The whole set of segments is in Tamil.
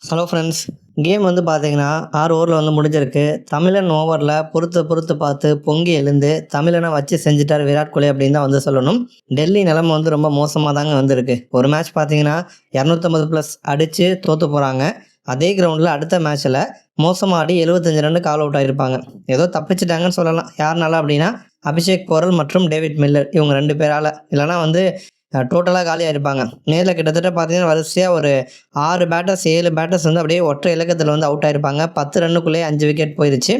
Hello friends. கேம் வந்து பார்த்தீங்கன்னா 6 ஓவரில் வந்து முடிஞ்சிருக்கு. தமிழன் ஓவரில் பொறுத்து பொறுத்து பார்த்து பொங்கி எழுந்து தமிழனை வச்சு செஞ்சுட்டார் விராட் கோலி அப்படின்னு தான் வந்து சொல்லணும். டெல்லி நிலைமை வந்து ரொம்ப மோசமாக தாங்க வந்திருக்கு. ஒரு மேட்ச் பார்த்தீங்கன்னா 250+ அடித்து தோற்று போகிறாங்க. அதே கிரவுண்டில் அடுத்த மேட்ச்சில் மோசமாக ஆடி 75 ரன்னுக்கு ஆல் அவுட் ஆகிருப்பாங்க. ஏதோ தப்பிச்சிட்டாங்கன்னு சொல்லலாம். யாருனால அப்படின்னா அபிஷேக் போரல் மற்றும் டேவிட் மில்லர், இவங்க 2 பேரால். இல்லைனா வந்து டோட்டலாக காலியாக இருப்பாங்க. நேரில் கிட்டத்தட்ட பார்த்தீங்கன்னா வரிசையாக ஒரு 6 பேட்டர்ஸ் 7 பேட்டர்ஸ் வந்து அப்படியே ஒற்றை இலக்கத்தில் வந்து அவுட் ஆகிருப்பாங்க. 10 ரன்னுக்குள்ளேயே 5 விக்கெட் போயிடுச்சு.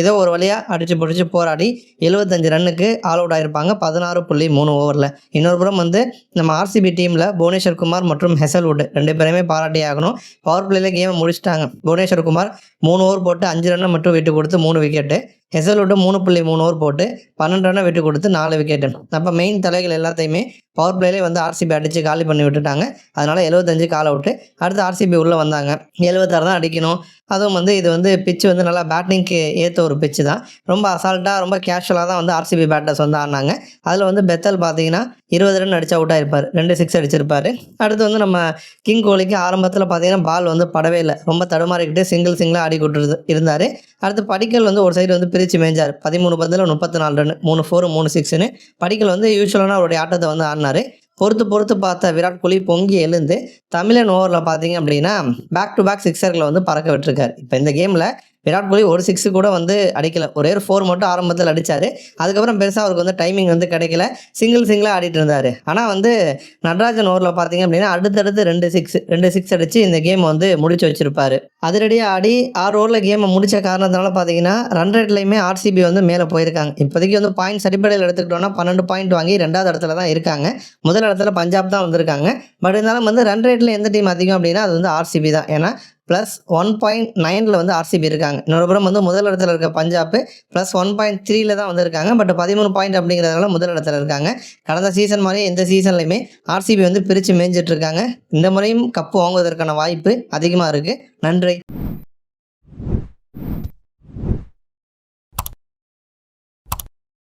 ஏதோ ஒரு வழியாக அடித்து பிடிச்சி போராடி 75 ரன்னுக்கு ஆல் அவுட் ஆகிருப்பாங்க 16.3 ஓவரில். இன்னொரு புறம் வந்து நம்ம ஆர்சிபி டீமில் புவனேஸ்வர் குமார் மற்றும் ஹெசல்வுட் 2 பேருமே பாராட்டி ஆகணும். பவர் பிளேயில் கேமை முடிச்சிட்டாங்க. புவனேஸ்வர் குமார் 3 ஓவர் போட்டு 5 ரன்னை மட்டும் விட்டு கொடுத்து 3 விக்கெட்டு. ஹெசல்வுட் 3.3 ஓவர் போட்டு 12 ரன்னை விட்டு கொடுத்து 4 விக்கெட்டு. அப்போ மெயின் தலைகள் எல்லாத்தையுமே பவர் பிளேலே வந்து ஆர்சிபி அடித்து காலி பண்ணி விட்டுட்டாங்க. அதனால் 75 ஆல் அவுட்டு. அடுத்து ஆர்சிபி உள்ளே வந்தாங்க. 76 தான் அடிக்கணும். அதுவும் வந்து இது வந்து பிச்சு வந்து நல்லா பேட்டிங்க்கு ஏற்ற ஒரு பிச்சு தான். ரொம்ப அசால்ட்டாக ரொம்ப கேஷுவலாக தான் வந்து ஆர்சிபி பேட்டர்ஸ் வந்து ஆடினாங்க. அதில் வந்து பெத்தல் பார்த்தீங்கன்னா 20 ரன் அடித்து அவுட் ஆகிருப்பார். 2 6 அடிச்சிருப்பார். அடுத்து வந்து நம்ம கிங் கோலிக்கு ஆரம்பத்தில் பார்த்தீங்கன்னா பால் வந்து படவே இல்லை. ரொம்ப தடுமாறிக்கிட்டு சிங்கிளாக ஆடி கொண்டு இருந்தார். அடுத்து படிக்கல் வந்து ஒரு சைடு வந்து பிரித்து மேய்ஞ்சார். 13 பந்தில் 34 ரன், 3 4 3 6ன்னு படிக்கல் வந்து யூஸ்வலான அவருடைய ஆட்டத்தை வந்து ஆடினார். பொறுத்து பார்த்த விராட் கோலி பொங்கி எழுந்து தமிழன் ஓவரில் பார்த்தீங்க அப்படின்னா பேக் டு பேக் சிக்ஸர்களை வந்து பறக்க விட்டுருக்காரு. இப்போ இந்த கேமில் விராட் கோலி ஒரு 6 கூட வந்து அடிக்கலை. ஒரே ஒரு 4 மட்டும் ஆரம்பத்தில் அடித்தார். அதுக்கப்புறம் பெருசாக அவருக்கு வந்து டைமிங் வந்து கிடைக்கல. சிங்கிளாக ஆடிட்டு இருந்தார். ஆனால் வந்து நடராஜன் ஓவரில் பார்த்தீங்க அப்படின்னா அடுத்தடுத்து 2 6 அடித்து இந்த கேம் வந்து முடிச்சு வச்சுருப்பார். அதிரடியாக ஆடி 6 ஓவரில் கேமை முடித்த காரணத்தினால பார்த்தீங்கன்னா ரன் ரேட்லையுமே ஆர்சிபி வந்து மேலே போயிருக்காங்க. இப்போதைக்கு வந்து பாயிண்ட்ஸ் அடிப்படையில் எடுத்துக்கிட்டோன்னா 12 பாயிண்ட் வாங்கி 2வது இடத்துல தான் இருக்காங்க. முதல் இடத்துல பஞ்சாப் தான் வந்திருக்காங்க. பட் இருந்தாலும் வந்து ரன் ரேட்டில் எந்த டீம் அதிகம் அப்படின்னா அது வந்து ஆர்சிபி தான். ஏன்னா +1.9 வந்து ஆர்சிபி இருக்காங்க. இன்னொரு புறம் வந்து முதல் இடத்துல இருக்க பஞ்சாப் +1.3 தான் வந்திருக்காங்க. பட் 13 பாயிண்ட் அப்படிங்கிறதுனால முதல் இடத்துல இருக்காங்க. கடந்த சீசன் மாதிரி எந்த சீசன்லையுமே ஆர்சிபி வந்து பிரித்து மேய்ஞ்சிட்டு இருக்காங்க. இந்த முறையும் கப்பு வாங்குவதற்கான வாய்ப்பு அதிகமாக இருக்குது. நன்றி.